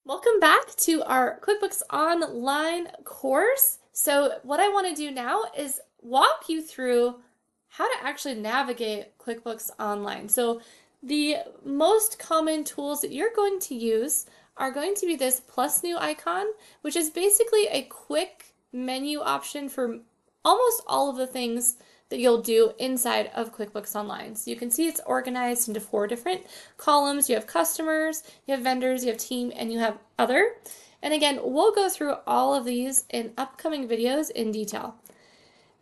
Welcome back to our QuickBooks Online course. So what I want to do now is walk you through how to actually navigate QuickBooks Online. So the most common tools that you're going to use are going to be this plus new icon, which is basically a quick menu option for almost all of the things that you'll do inside of QuickBooks Online. So you can see it's organized into 4 different columns. You have customers, you have vendors, you have team, and you have other. And again, we'll go through all of these in upcoming videos in detail.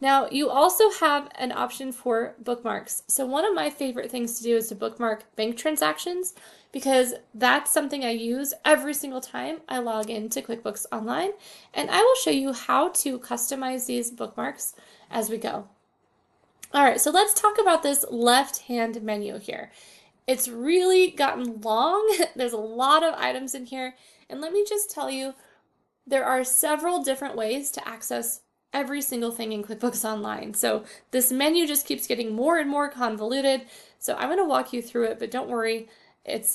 Now, you also have an option for bookmarks. So one of my favorite things to do is to bookmark bank transactions because that's something I use every single time I log into QuickBooks Online. And I will show you how to customize these bookmarks as we go. All right, so let's talk about this left-hand menu here. It's really gotten long. There's a lot of items in here. And let me just tell you, there are several different ways to access every single thing in QuickBooks Online. So this menu just keeps getting more and more convoluted. So I'm going to walk you through it, but don't worry.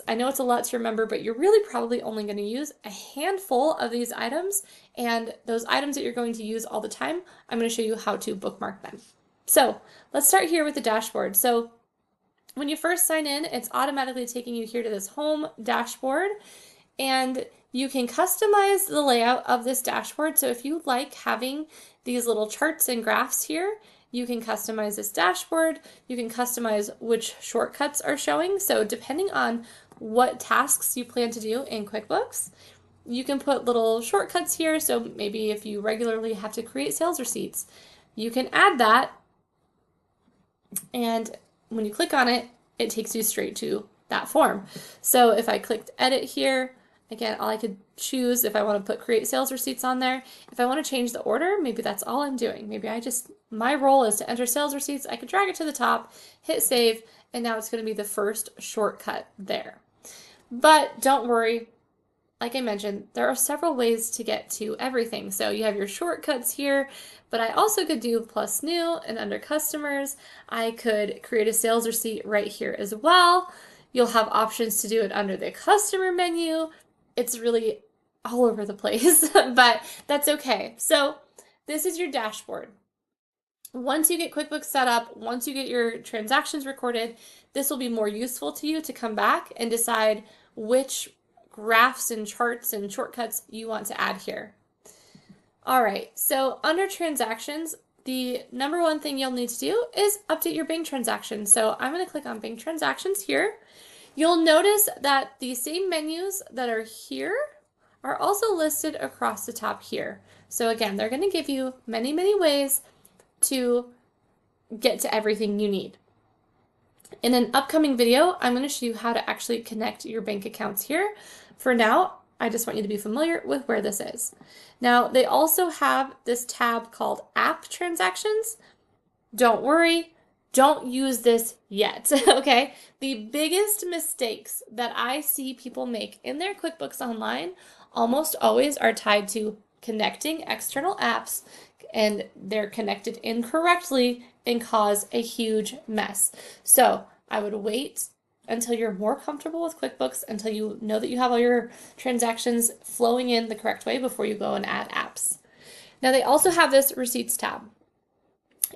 I know it's a lot to remember, but you're really probably only going to use a handful of these items. And those items that you're going to use all the time, I'm going to show you how to bookmark them. So let's start here with the dashboard. So when you first sign in, it's automatically taking you here to this home dashboard, and you can customize the layout of this dashboard. So if you like having these little charts and graphs here, you can customize this dashboard. You can customize which shortcuts are showing. So depending on what tasks you plan to do in QuickBooks, you can put little shortcuts here. So maybe if you regularly have to create sales receipts, you can add that. And when you click on it, it takes you straight to that form. So if I clicked edit here, again, all I could choose if I want to put create sales receipts on there. If I want to change the order, maybe that's all I'm doing. Maybe my role is to enter sales receipts. I could drag it to the top, hit save, and now it's going to be the first shortcut there. But don't worry. Like I mentioned, there are several ways to get to everything. So you have your shortcuts here, but I also could do plus new, and under customers, I could create a sales receipt right here as well. You'll have options to do it under the customer menu. It's really all over the place, but that's okay. So this is your dashboard. Once you get QuickBooks set up, once you get your transactions recorded, this will be more useful to you to come back and decide which graphs and charts and shortcuts you want to add here. All right, so under transactions, the number one thing you'll need to do is update your bank transactions. So I'm going to click on bank transactions here. You'll notice that the same menus that are here are also listed across the top here. So again, they're going to give you many, many ways to get to everything you need. In an upcoming video, I'm going to show you how to actually connect your bank accounts here. For now, I just want you to be familiar with where this is. Now, they also have this tab called App Transactions. Don't worry, don't use this yet, okay? The biggest mistakes that I see people make in their QuickBooks Online almost always are tied to connecting external apps, and they're connected incorrectly and cause a huge mess. So I would wait until you're more comfortable with QuickBooks, until you know that you have all your transactions flowing in the correct way before you go and add apps. Now they also have this Receipts tab.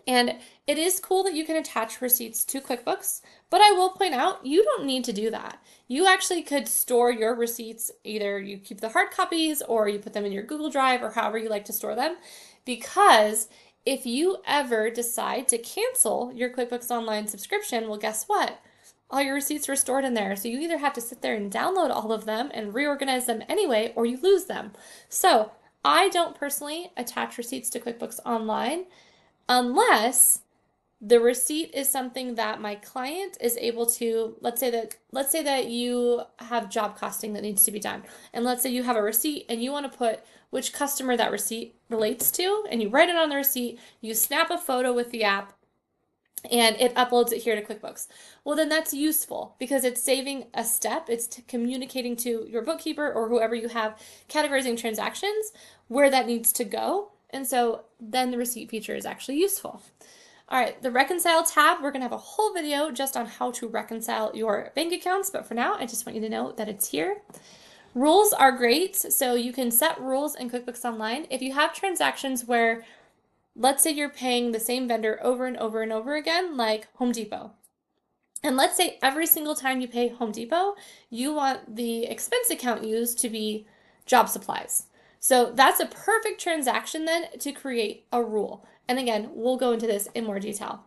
And it is cool that you can attach receipts to QuickBooks, but I will point out you don't need to do that. You actually could store your receipts, either you keep the hard copies or you put them in your Google Drive or however you like to store them, because if you ever decide to cancel your QuickBooks Online subscription, well, guess what? All your receipts were stored in there. So you either have to sit there and download all of them and reorganize them anyway, or you lose them. So I don't personally attach receipts to QuickBooks Online unless the receipt is something that my client is able to, let's say that you have job costing that needs to be done. And let's say you have a receipt and you want to put which customer that receipt relates to, and you write it on the receipt, you snap a photo with the app, and it uploads it here to QuickBooks. Well, then that's useful because it's saving a step. It's communicating to your bookkeeper or whoever you have categorizing transactions where that needs to go. And so then the receipt feature is actually useful. All right, the Reconcile tab, we're going to have a whole video just on how to reconcile your bank accounts. But for now, I just want you to know that it's here. Rules are great, so you can set rules in QuickBooks Online. If you have transactions where, let's say you're paying the same vendor over and over and over again, like Home Depot. And let's say every single time you pay Home Depot, you want the expense account used to be job supplies. So that's a perfect transaction then to create a rule. And again, we'll go into this in more detail.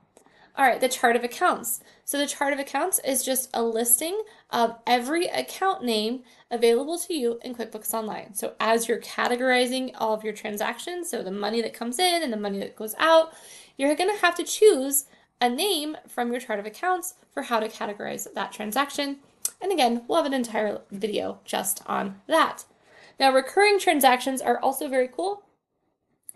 All right, the chart of accounts. So the chart of accounts is just a listing of every account name available to you in QuickBooks Online. So as you're categorizing all of your transactions, so the money that comes in and the money that goes out, you're going to have to choose a name from your chart of accounts for how to categorize that transaction. And again, we'll have an entire video just on that. Now, recurring transactions are also very cool.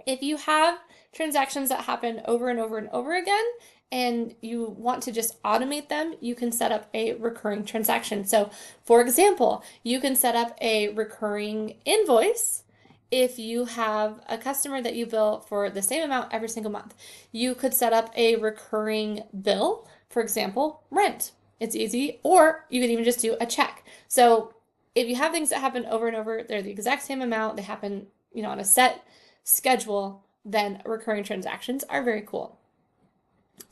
If you have transactions that happen over and over and over again, and you want to just automate them, you can set up a recurring transaction. So for example, you can set up a recurring invoice if you have a customer that you bill for the same amount every single month. You could set up a recurring bill, for example, rent. It's easy, or you could even just do a check. So if you have things that happen over and over, they're the exact same amount, they happen, on a set schedule, then recurring transactions are very cool.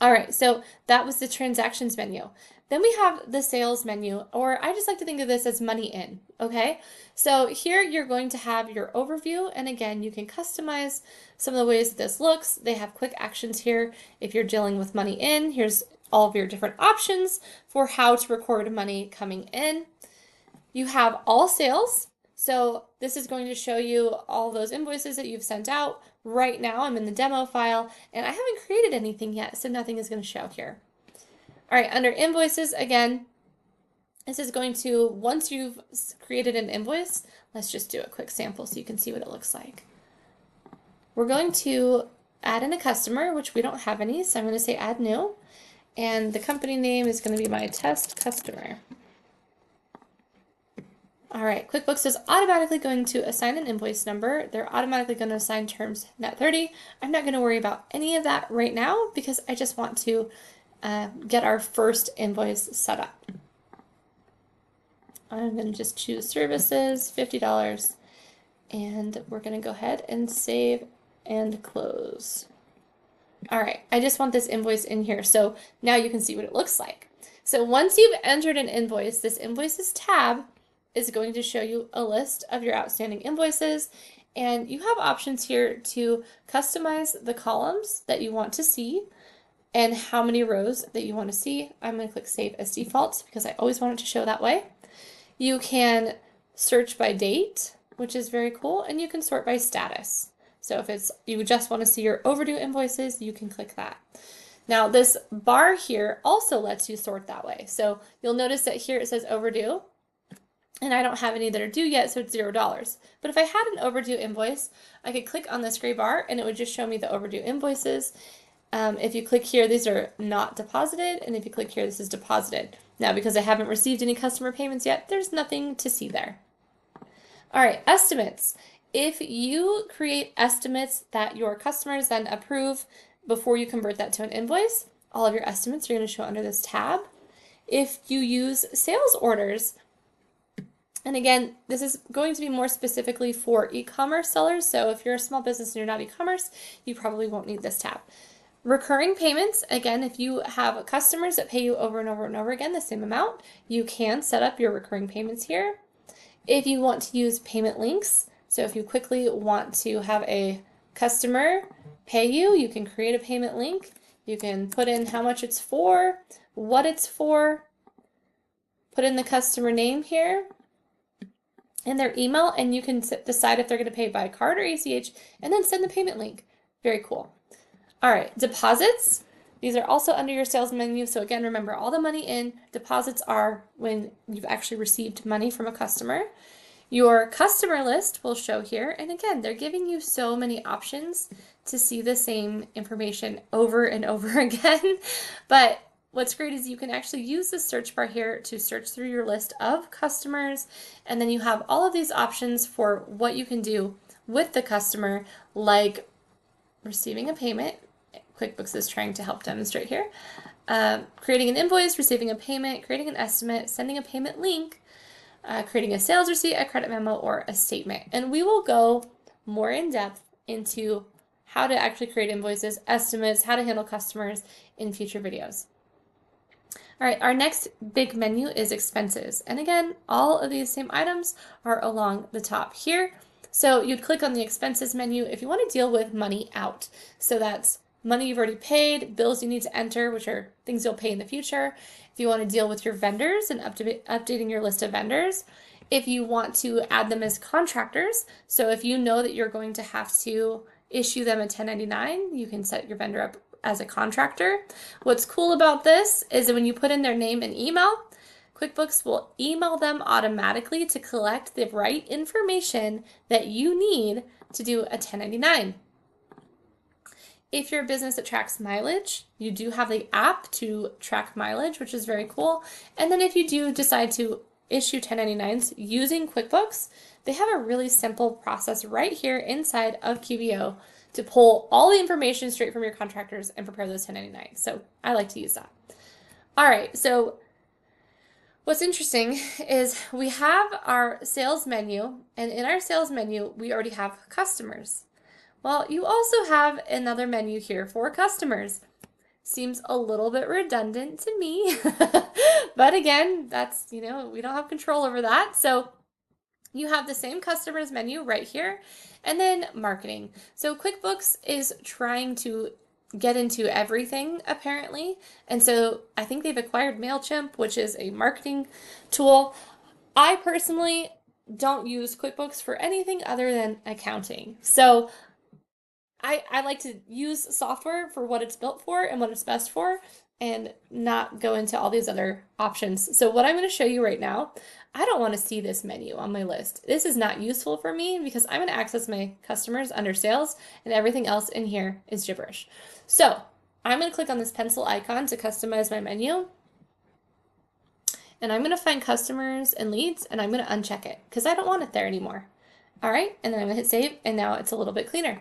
All right, so that was the transactions menu. Then we have the sales menu, or I just like to think of this as money in, okay? So here you're going to have your overview, and again, you can customize some of the ways that this looks. They have quick actions here. If you're dealing with money in, here's all of your different options for how to record money coming in. You have all sales. So this is going to show you all those invoices that you've sent out. Right now I'm in the demo file and I haven't created anything yet, so nothing is going to show here. All right, under invoices, again, this is going to, once you've created an invoice, let's just do a quick sample so you can see what it looks like. We're going to add in a customer, which we don't have any, so I'm going to say add new, and the company name is going to be my test customer. All right, QuickBooks is automatically going to assign an invoice number. They're automatically going to assign terms net 30. I'm not going to worry about any of that right now because I just want to get our first invoice set up. I'm going to just choose services, $50, and we're going to go ahead and save and close. All right, I just want this invoice in here, so now you can see what it looks like. So once you've entered an invoice, this Invoices tab is going to show you a list of your outstanding invoices, and you have options here to customize the columns that you want to see and how many rows that you want to see. I'm going to click Save as Default because I always want it to show that way. You can search by date, which is very cool, and you can sort by status. So if you just want to see your overdue invoices, you can click that. Now this bar here also lets you sort that way. So you'll notice that here it says overdue, and I don't have any that are due yet, so it's $0. But if I had an overdue invoice, I could click on this gray bar and it would just show me the overdue invoices. If you click here, these are not deposited, and if you click here, this is deposited. Now, because I haven't received any customer payments yet, there's nothing to see there. All right, estimates. If you create estimates that your customers then approve before you convert that to an invoice, all of your estimates are going to show under this tab. If you use sales orders, and again, this is going to be more specifically for e-commerce sellers, so if you're a small business and you're not e-commerce, you probably won't need this tab. Recurring payments, again, if you have customers that pay you over and over and over again the same amount, you can set up your recurring payments here. If you want to use payment links, so if you quickly want to have a customer pay you, you can create a payment link. You can put in how much it's for, what it's for, put in the customer name here, and their email, and you can decide if they're going to pay by card or ACH, and then send the payment link. Very cool. All right, deposits. These are also under your sales menu. So again, remember all the money in. Deposits are when you've actually received money from a customer. Your customer list will show here. And again, they're giving you so many options to see the same information over and over again. But what's great is you can actually use the search bar here to search through your list of customers. And then you have all of these options for what you can do with the customer, like receiving a payment. QuickBooks is trying to help demonstrate here. Creating an invoice, receiving a payment, creating an estimate, sending a payment link, creating a sales receipt, a credit memo, or a statement. And we will go more in depth into how to actually create invoices, estimates, how to handle customers in future videos. All right, our next big menu is expenses. And again, all of these same items are along the top here. So you'd click on the expenses menu if you want to deal with money out. So that's money you've already paid, bills you need to enter, which are things you'll pay in the future. If you want to deal with your vendors and updating your list of vendors. If you want to add them as contractors, so if you know that you're going to have to issue them a 1099, you can set your vendor up as a contractor. What's cool about this is that when you put in their name and email, QuickBooks will email them automatically to collect the right information that you need to do a 1099. If you're a business that tracks mileage, you do have the app to track mileage, which is very cool. And then if you do decide to issue 1099s using QuickBooks, they have a really simple process right here inside of QBO to pull all the information straight from your contractors and prepare those 1099s. So I like to use that. All right, so what's interesting is we have our sales menu, and in our sales menu, we already have customers. Well, you also have another menu here for customers. Seems a little bit redundant to me, but again, that's, we don't have control over that. So you have the same customers menu right here, and then marketing. So QuickBooks is trying to get into everything apparently. And so I think they've acquired MailChimp, which is a marketing tool. I personally don't use QuickBooks for anything other than accounting. So I like to use software for what it's built for and what it's best for, and not go into all these other options. So what I'm going to show you right now, I don't want to see this menu on my list. This is not useful for me because I'm going to access my customers under sales, and everything else in here is gibberish. So I'm going to click on this pencil icon to customize my menu, and I'm going to find customers and leads, and I'm going to uncheck it because I don't want it there anymore. All right, and then I'm going to hit save, and now it's a little bit cleaner.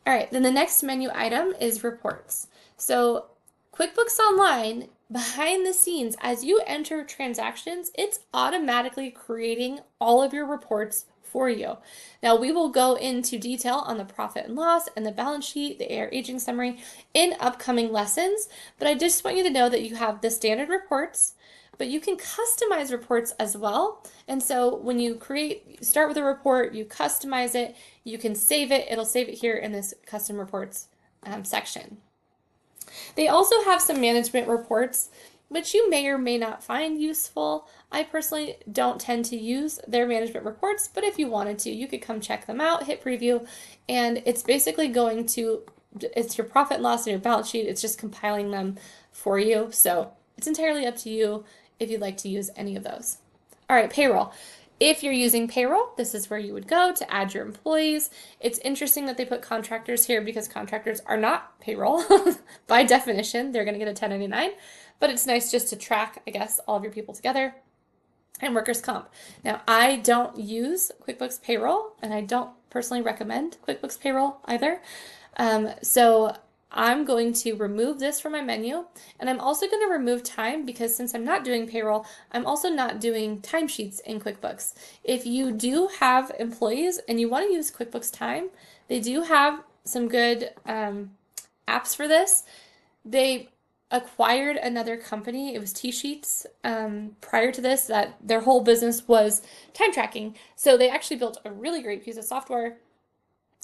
All right, then the next menu item is reports. So QuickBooks Online, behind the scenes, as you enter transactions, it's automatically creating all of your reports for you. Now we will go into detail on the profit and loss and the balance sheet, the AR aging summary in upcoming lessons, but I just want you to know that you have the standard reports, but you can customize reports as well. And so when you start with a report, you customize it, you can save it. It'll save it here in this custom reports section. They also have some management reports, which you may or may not find useful. I personally don't tend to use their management reports, but if you wanted to, you could come check them out, hit preview, and it's basically it's your profit and loss and your balance sheet. It's just compiling them for you. So it's entirely up to you if you'd like to use any of those. All right, payroll. If you're using payroll, this is where you would go to add your employees. It's interesting that they put contractors here because contractors are not payroll. By definition, they're going to get a 1099, but it's nice just to track, I guess, all of your people together. And workers' comp. Now, I don't use QuickBooks Payroll, and I don't personally recommend QuickBooks Payroll either. So I'm going to remove this from my menu, and I'm also going to remove time because since I'm not doing payroll, I'm also not doing timesheets in QuickBooks. If you do have employees and you want to use QuickBooks Time, they do have some good apps for this. They acquired another company, it was T-Sheets, prior to this, that their whole business was time tracking. So they actually built a really great piece of software,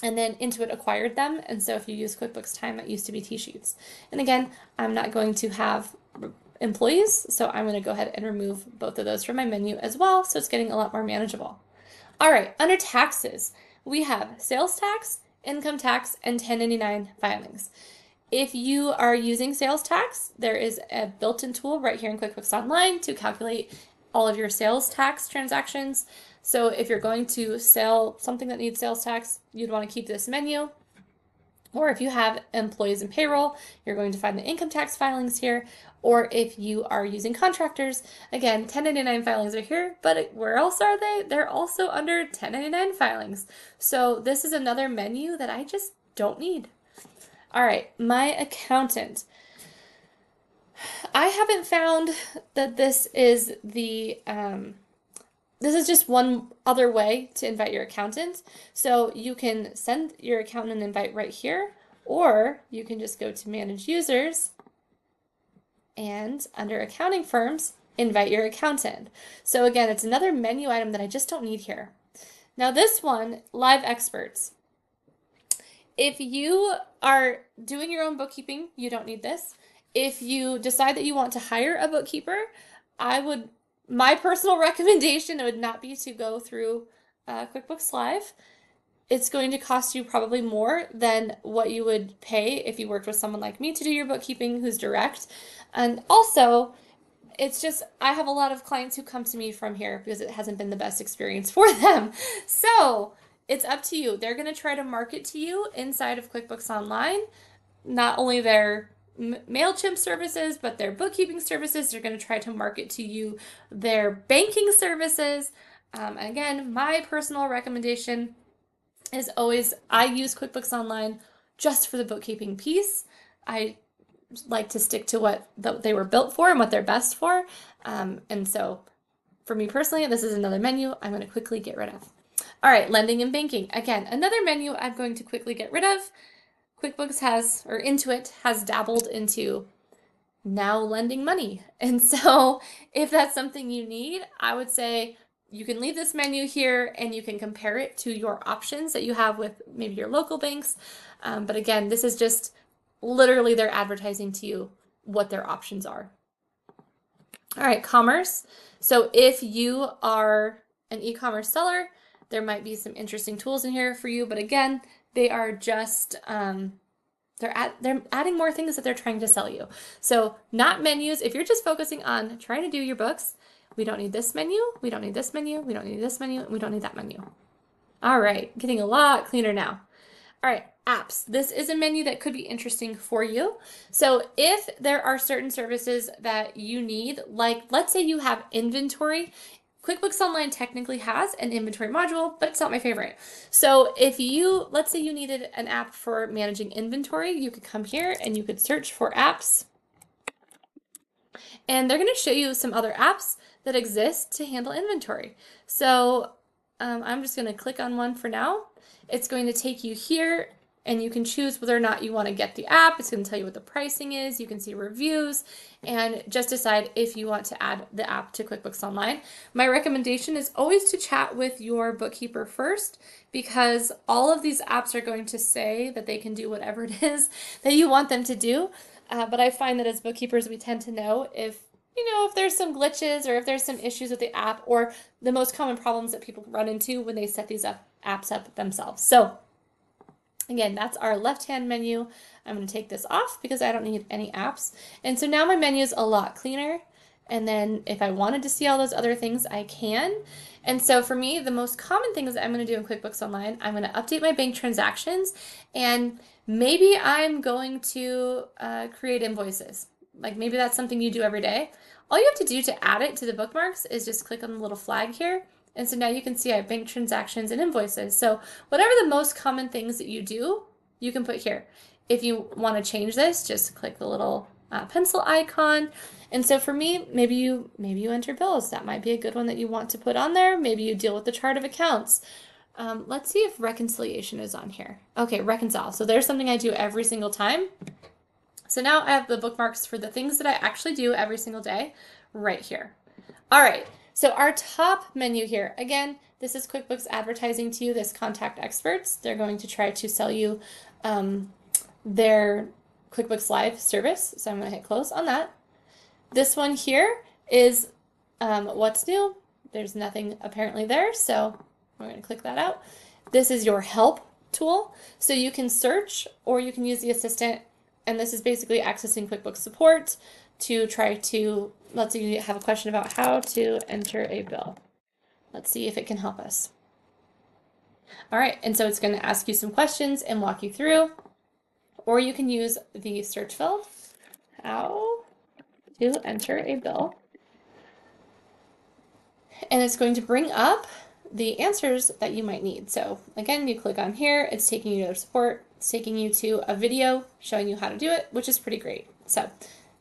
and then Intuit acquired them. And so if you use QuickBooks Time, it used to be T-Sheets. And again, I'm not going to have employees, so I'm going to go ahead and remove both of those from my menu as well, so it's getting a lot more manageable. All right, under taxes, we have sales tax, income tax, and 1099 filings. If you are using sales tax, there is a built-in tool right here in QuickBooks Online to calculate all of your sales tax transactions. So if you're going to sell something that needs sales tax, you'd want to keep this menu. Or if you have employees in payroll, you're going to find the income tax filings here. Or if you are using contractors, again, 1099 filings are here, but where else are they? They're also under 1099 filings. So this is another menu that I just don't need. All right, my accountant. I haven't found that this is the this is just one other way to invite your accountant. So you can send your accountant an invite right here, or you can just go to Manage Users and under Accounting Firms, invite your accountant. So again, it's another menu item that I just don't need here. Now this one, Live Experts. If you are doing your own bookkeeping, you don't need this. If you decide that you want to hire a bookkeeper, my personal recommendation would not be to go through QuickBooks Live. It's going to cost you probably more than what you would pay if you worked with someone like me to do your bookkeeping who's direct. And also, it's just, I have a lot of clients who come to me from here because it hasn't been the best experience for them. So it's up to you. They're going to try to market to you inside of QuickBooks Online, not only their MailChimp services, but their bookkeeping services. They're going to try to market to you their banking services. And again, my personal recommendation is always, I use QuickBooks Online just for the bookkeeping piece. I like to stick to what they were built for and what they're best for. And so for me personally, this is another menu I'm going to quickly get rid of. All right, lending and banking. Again, another menu I'm going to quickly get rid of. QuickBooks has, or Intuit has dabbled into now lending money. And so if that's something you need, I would say you can leave this menu here and you can compare it to your options that you have with maybe your local banks. But again, this is just literally they're advertising to you what their options are. All right, commerce. So if you are an e-commerce seller, there might be some interesting tools in here for you, but again, they are just, they're adding more things that they're trying to sell you. So not menus. If you're just focusing on trying to do your books, we don't need this menu, we don't need this menu, we don't need this menu, we don't need that menu. All right, getting a lot cleaner now. All right, apps. This is a menu that could be interesting for you. So if there are certain services that you need, like let's say you have inventory, QuickBooks Online technically has an inventory module, but it's not my favorite. So if let's say you needed an app for managing inventory, you could come here and you could search for apps. And they're going to show you some other apps that exist to handle inventory. So I'm just going to click on one for now. It's going to take you here and you can choose whether or not you want to get the app. It's going to tell you what the pricing is. You can see reviews and just decide if you want to add the app to QuickBooks Online. My recommendation is always to chat with your bookkeeper first, because all of these apps are going to say that they can do whatever it is that you want them to do. But I find that as bookkeepers, we tend to know if there's some glitches or if there's some issues with the app, or the most common problems that people run into when they set these apps up themselves. So again, that's our left-hand menu. I'm going to take this off because I don't need any apps. And so now my menu is a lot cleaner. And then if I wanted to see all those other things, I can. And so for me, the most common things that I'm going to do in QuickBooks Online, I'm going to update my bank transactions, and maybe I'm going to create invoices. Like maybe that's something you do every day. All you have to do to add it to the bookmarks is just click on the little flag here. And so now you can see I have bank transactions and invoices. So whatever the most common things that you do, you can put here. If you want to change this, just click the little pencil icon. And so for me, maybe you enter bills. That might be a good one that you want to put on there. Maybe you deal with the chart of accounts. Let's see if reconciliation is on here. Okay, reconcile. So there's something I do every single time. So now I have the bookmarks for the things that I actually do every single day right here. All right, so our top menu here, again, this is QuickBooks advertising to you, this Contact Experts. They're going to try to sell you their QuickBooks Live service. So I'm going to hit close on that. This one here is what's new. There's nothing apparently there, so we're going to click that out. This is your help tool. So you can search or you can use the assistant. And this is basically accessing QuickBooks support to try to, let's say you have a question about how to enter a bill. Let's see if it can help us. All right, and so it's going to ask you some questions and walk you through, or you can use the search field, how to enter a bill. And it's going to bring up the answers that you might need. So again, you click on here, it's taking you to their support. It's taking you to a video showing you how to do it, which is pretty great. So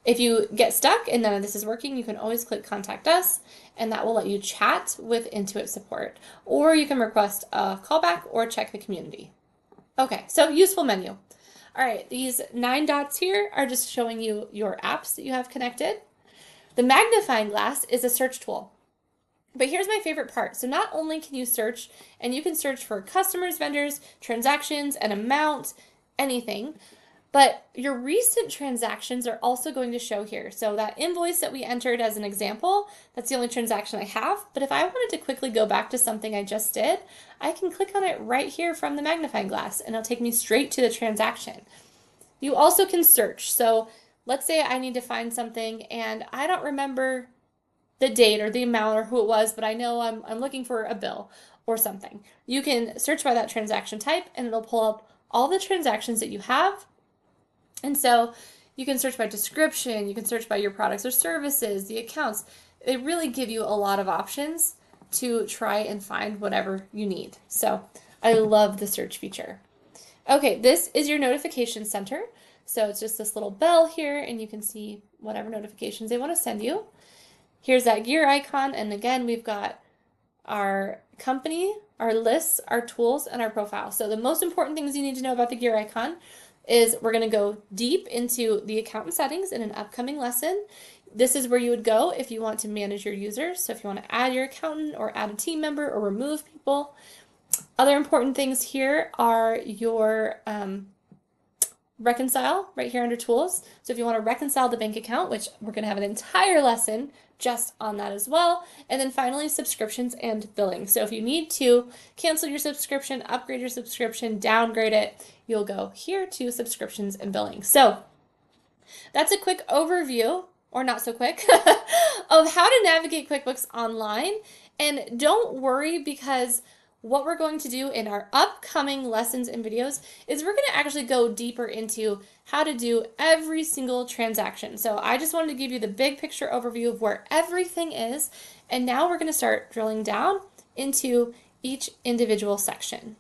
If you get stuck and none of this is working, you can always click Contact Us, and that will let you chat with Intuit support. Or you can request a callback or check the community. Okay, so useful menu. All right, these 9 dots here are just showing you your apps that you have connected. The magnifying glass is a search tool. But here's my favorite part. So not only can you search, and you can search for customers, vendors, transactions, an amount, anything, but your recent transactions are also going to show here. So that invoice that we entered as an example, that's the only transaction I have. But if I wanted to quickly go back to something I just did, I can click on it right here from the magnifying glass, and it'll take me straight to the transaction. You also can search. So let's say I need to find something and I don't remember the date or the amount or who it was, but I know I'm looking for a bill or something. You can search by that transaction type, and it'll pull up all the transactions that you have. And so you can search by description, you can search by your products or services, the accounts. They really give you a lot of options to try and find whatever you need. So I love the search feature. Okay, this is your notification center. So it's just this little bell here, and you can see whatever notifications they want to send you. Here's that gear icon, and again, we've got our company, our lists, our tools, and our profile. So the most important things you need to know about the gear icon is we're going to go deep into the accountant settings in an upcoming lesson. This is where you would go if you want to manage your users. So if you want to add your accountant or add a team member or remove people. Other important things here are your reconcile right here under tools. So if you want to reconcile the bank account, which we're going to have an entire lesson just on that as well. And then finally, subscriptions and billing. So if you need to cancel your subscription, upgrade your subscription, downgrade it, you'll go here to subscriptions and billing. So that's a quick overview, or not so quick, of how to navigate QuickBooks Online. And don't worry, because what we're going to do in our upcoming lessons and videos is we're going to actually go deeper into how to do every single transaction. So I just wanted to give you the big picture overview of where everything is, and now we're going to start drilling down into each individual section.